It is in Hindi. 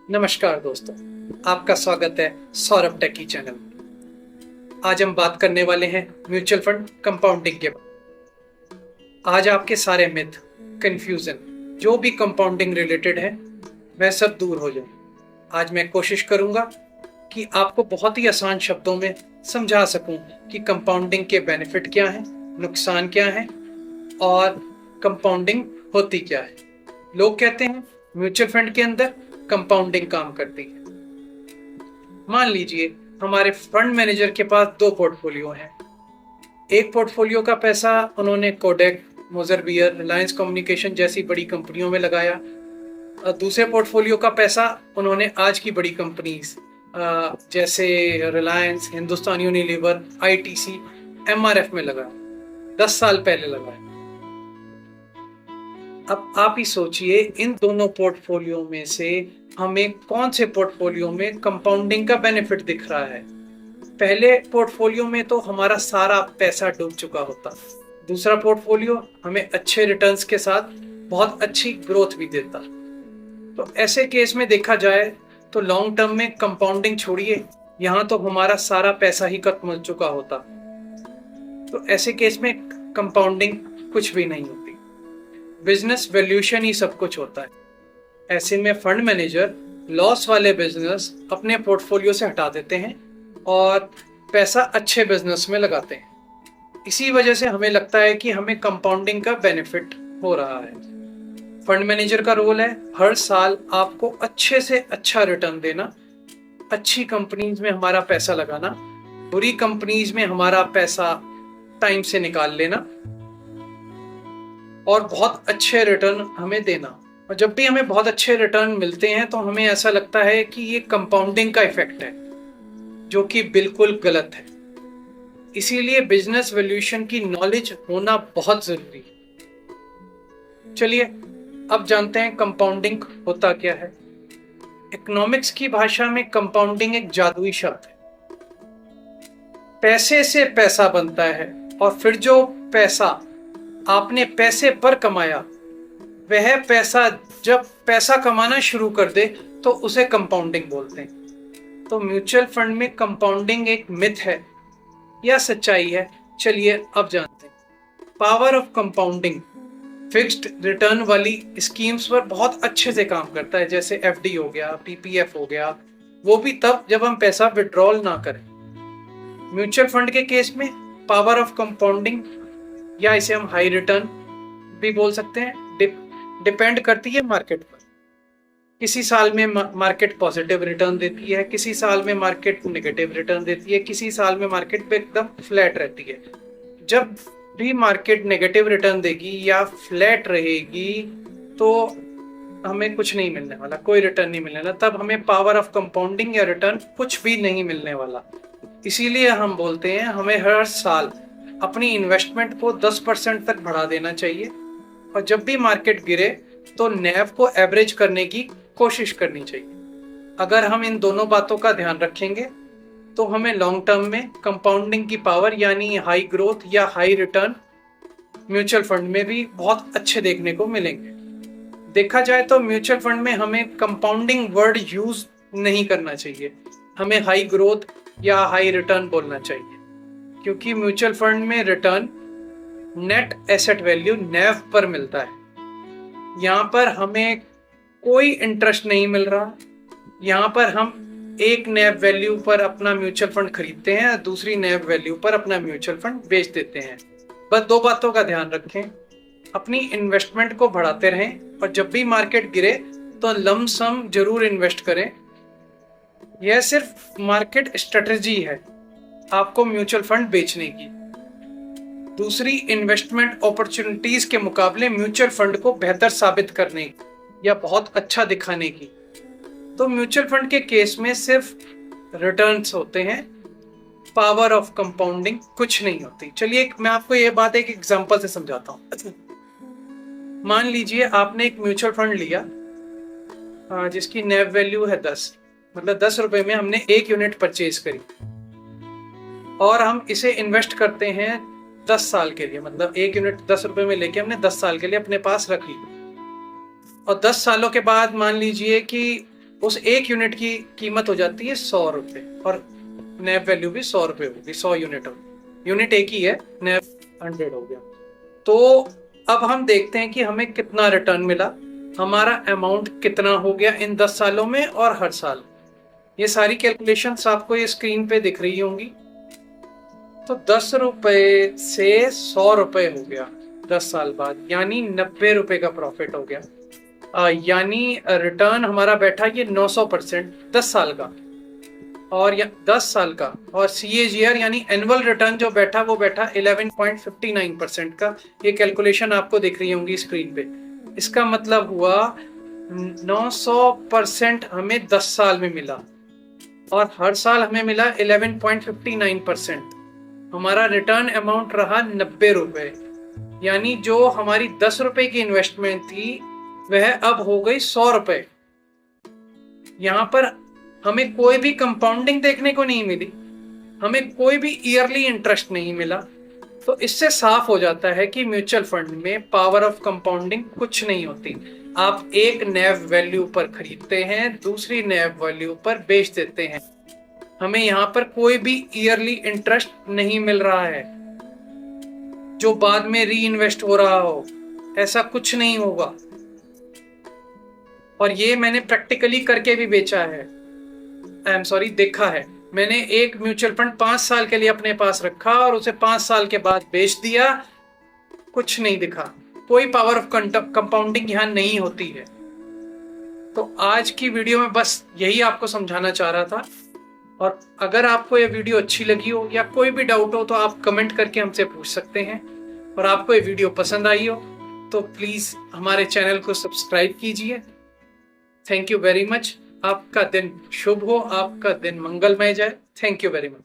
नमस्कार दोस्तों, आपका स्वागत है सौरभ टेकी चैनल में। आज हम बात करने वाले हैं म्यूचुअल फंड कंपाउंडिंग के बारे। आज आपके सारे मिथ, कंफ्यूजन जो भी कंपाउंडिंग रिलेटेड है वह सब दूर हो जाए। आज मैं कोशिश करूंगा कि आपको बहुत ही आसान शब्दों में समझा सकूं कि कंपाउंडिंग के बेनिफिट क्या हैं, नुकसान क्या हैं और कंपाउंडिंग होती क्या है। लोग कहते हैं म्यूचुअल फंड के अंदर कंपाउंडिंग काम करती है। मान लीजिए हमारे फंड मैनेजर के पास दो पोर्टफोलियो हैं। एक पोर्टफोलियो का पैसा उन्होंने कोडेक, मोजर बियर, रिलायंस कम्युनिकेशन जैसी बड़ी कंपनियों में लगाया और दूसरे पोर्टफोलियो का पैसा उन्होंने आज की बड़ी कंपनीज जैसे Reliance, Hindustan Unilever, ITC, MRF में लगाया। 10 साल पहले लगाया। अब आप ही सोचिए, इन दोनों पोर्टफोलियो में से हमें कौन से पोर्टफोलियो में कंपाउंडिंग का बेनिफिट दिख रहा है। पहले पोर्टफोलियो में तो हमारा सारा पैसा डूब चुका होता। दूसरा पोर्टफोलियो हमें अच्छे रिटर्न्स के साथ बहुत अच्छी ग्रोथ भी देता। तो ऐसे केस में देखा जाए तो लॉन्ग टर्म में कंपाउंडिंग छोड़िए, यहाँ तो हमारा सारा पैसा ही खत्म हो चुका होता। तो ऐसे केस में कंपाउंडिंग कुछ भी नहीं होती। बिजनेस वैल्यूएशन ही सब कुछ होता है। ऐसे में फंड मैनेजर लॉस वाले बिजनेस अपने पोर्टफोलियो से हटा देते हैं और पैसा अच्छे बिजनेस में लगाते हैं। इसी वजह से हमें लगता है कि हमें कंपाउंडिंग का बेनिफिट हो रहा है। फंड मैनेजर का रोल है हर साल आपको अच्छे से अच्छा रिटर्न देना, अच्छी कंपनीज में हमारा पैसा लगाना, बुरी कंपनीज में हमारा पैसा टाइम से निकाल लेना और बहुत अच्छे रिटर्न हमें देना। और जब भी हमें बहुत अच्छे रिटर्न मिलते हैं तो हमें ऐसा लगता है कि ये कंपाउंडिंग का इफेक्ट है, जो कि बिल्कुल गलत है। इसीलिए बिजनेस वैल्यूएशन की नॉलेज होना बहुत जरूरी है। चलिए अब जानते हैं कंपाउंडिंग होता क्या है। इकोनॉमिक्स की भाषा में कंपाउंडिंग एक जादुई शब्द है। पैसे से पैसा बनता है और फिर जो पैसा आपने पैसे पर कमाया, वह पैसा जब पैसा कमाना शुरू कर दे तो उसे कंपाउंडिंग बोलते हैं। तो म्यूचुअल फंड में कंपाउंडिंग एक मिथ है या सच्चाई है? चलिए अब जानते हैं। Power of compounding fixed return वाली स्कीम्स पर बहुत अच्छे से काम करता है, जैसे एफडी हो गया, पीपीएफ हो गया, वो भी तब जब हम पैसा विड्रॉल ना करें। म्यूचुअल फंड के केस में पावर ऑफ कंपाउंडिंग या इसे हम हाई रिटर्न भी बोल सकते हैं, डिपेंड करती है मार्केट पर। किसी साल में मार्केट पॉजिटिव रिटर्न देती है, किसी साल में मार्केट नेगेटिव रिटर्न देती है, किसी साल में मार्केट पे एकदम फ्लैट रहती है। जब भी मार्केट नेगेटिव रिटर्न देगी या फ्लैट रहेगी तो हमें कुछ नहीं मिलने वाला, कोई रिटर्न नहीं मिलने वाला। तब हमें पावर ऑफ कंपाउंडिंग या रिटर्न कुछ भी नहीं मिलने वाला। इसीलिए हम बोलते हैं हमें हर साल अपनी इन्वेस्टमेंट को 10% तक बढ़ा देना चाहिए और जब भी मार्केट गिरे तो नैव को एवरेज करने की कोशिश करनी चाहिए। अगर हम इन दोनों बातों का ध्यान रखेंगे तो हमें लॉन्ग टर्म में कंपाउंडिंग की पावर यानी हाई ग्रोथ या हाई रिटर्न म्यूचुअल फंड में भी बहुत अच्छे देखने को मिलेंगे। देखा जाए तो म्यूचुअल फंड में हमें कंपाउंडिंग वर्ड यूज नहीं करना चाहिए, हमें हाई ग्रोथ या हाई रिटर्न बोलना चाहिए, क्योंकि म्यूचुअल फंड में रिटर्न नेट एसेट वैल्यू नैव पर मिलता है। यहाँ पर हमें कोई इंटरेस्ट नहीं मिल रहा। यहाँ पर हम एक नैव वैल्यू पर अपना म्यूचुअल फंड खरीदते हैं और दूसरी नैव वैल्यू पर अपना म्यूचुअल फंड बेच देते हैं। बस दो बातों का ध्यान रखें, अपनी इन्वेस्टमेंट को बढ़ाते रहें और जब भी मार्केट गिरे तो लम सम जरूर इन्वेस्ट करें। यह सिर्फ मार्केट स्ट्रेटजी है आपको म्यूचुअल फंड बेचने की। दूसरी इन्वेस्टमेंट अपॉर्चुनिटीज के मुकाबले म्यूचुअल फंड को बेहतर साबित करने या बहुत अच्छा दिखाने की। तो म्यूचुअल फंड के केस में सिर्फ रिटर्न्स होते हैं, पावर ऑफ कंपाउंडिंग कुछ नहीं होती। चलिए मैं आपको ये बात एक एग्जांपल से समझाता हूँ। मान लीजिए आपने एक म्यूचुअल फंड लिया जिसकी नैव वैल्यू है 10, मतलब 10 रुपए में हमने एक यूनिट परचेज करी और हम इसे इन्वेस्ट करते हैं 10 साल के लिए। मतलब एक यूनिट 10 रुपए में लेके हमने 10 साल के लिए अपने पास रख ली और 10 सालों के बाद मान लीजिए कि उस एक यूनिट की कीमत हो जाती है 100 रुपए और नैव वैल्यू भी 100 रुपए होगी। 100 यूनिट होगी, यूनिट एक ही है, नैव 100 हो गया। तो अब हम देखते हैं कि हमें कितना रिटर्न मिला, हमारा अमाउंट कितना हो गया इन 10 सालों में और हर साल। ये सारी कैलकुलेशंस आपको ये स्क्रीन पे दिख रही होंगी। तो 10 रुपए से 100 रुपए हो गया 10 साल बाद, यानी 90 रुपए का प्रॉफिट हो गया। यानी रिटर्न हमारा बैठा ये 900% 10 साल का, और 10 साल का, और CAGR यानी एनुअल रिटर्न जो बैठा वो बैठा 11.59% का। ये कैलकुलेशन आपको दिख रही होंगी स्क्रीन पे। इसका मतलब हुआ 900% हमें 10 साल में मिला और हर साल हमें मिला 11.59%। हमारा रिटर्न अमाउंट रहा 90 रुपए, यानी जो हमारी 10 रुपए की इन्वेस्टमेंट थी वह अब हो गई 100 रुपए। यहां पर हमें कोई भी कंपाउंडिंग देखने को नहीं मिली, हमें कोई भी ईयरली इंटरेस्ट नहीं मिला। तो इससे साफ हो जाता है कि म्यूचुअल फंड में पावर ऑफ कंपाउंडिंग कुछ नहीं होती। आप एक नैव वैल्यू पर खरीदते हैं, दूसरी नैव वैल्यू पर बेच देते हैं। हमें यहाँ पर कोई भी ईयरली इंटरेस्ट नहीं मिल रहा है जो बाद में री इन्वेस्ट हो रहा हो, ऐसा कुछ नहीं होगा। और ये मैंने प्रैक्टिकली करके भी बेचा है, देखा है। मैंने एक म्यूचुअल फंड 5 साल के लिए अपने पास रखा और उसे 5 साल के बाद बेच दिया, कुछ नहीं दिखा। कोई पावर ऑफ कंपाउंडिंग यहां नहीं होती है। तो आज की वीडियो में बस यही आपको समझाना चाह रहा था। और अगर आपको ये वीडियो अच्छी लगी हो या कोई भी डाउट हो तो आप कमेंट करके हमसे पूछ सकते हैं। और आपको ये वीडियो पसंद आई हो तो प्लीज हमारे चैनल को सब्सक्राइब कीजिए। Thank you very much. आपका दिन शुभ हो, आपका दिन मंगलमय जाए। Thank you very much.